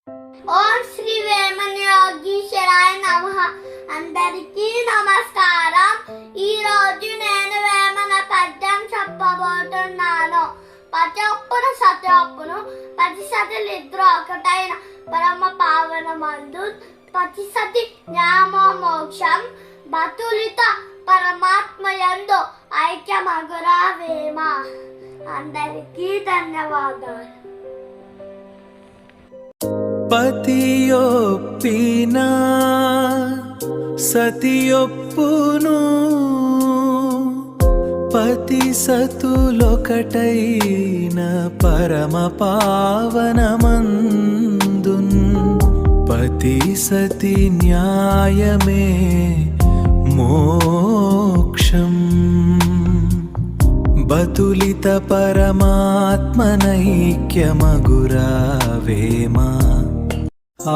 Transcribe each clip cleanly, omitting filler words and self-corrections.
ఓం శ్రీ వేమనయోగీశ్వరాయ నమః. అందరికీ నమస్కారం. ఈ రోజు నేను వేమన పద్యం చెప్పబోతున్నాను. పచొప్పును సతొప్పును పతి సతులిద్దరు ఒకటైన పరమ పావనమందు పతి సతి జ్ఞానమో మోక్షం బతులిత పరమాత్మయందు ఐక్యమగురా వేమ. అందరికీ ధన్యవాదాలు. పతియొప్పినా సతియొప్పును పతి సతులొకటైన పరమ పావనమందున్ పతి సతి న్యాయమే మోక్షం బతులిత పరమాత్మనైక్యమగురా వేమ. ఆ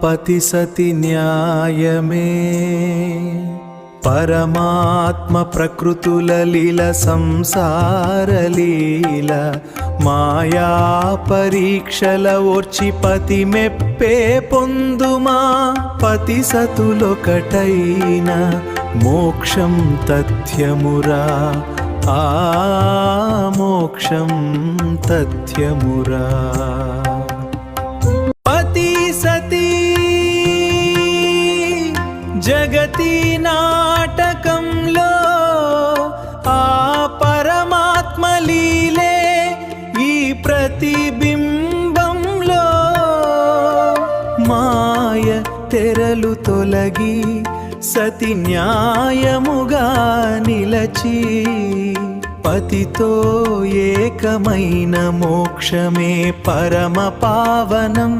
పతి సతి న్యాయమే పరమాత్మ ప్రకృతుల లీల సంసార లీల మాయా పరీక్షల ఓర్చి పతి మెప్పే పొందుమా పతి సతులొకటైన మోక్షం తథ్యమురా. ఆ మోక్షం తథ్యమురా. పతి సతీ జగతి నాటకంలో ఆ పరమాత్మ లీలే ఈ ప్రతిబింబంలో మాయ తెరలు తొలగి సతి న్యాయముగా నిలచి పతితో ఏకమైన మోక్షమే పరమ పావనం.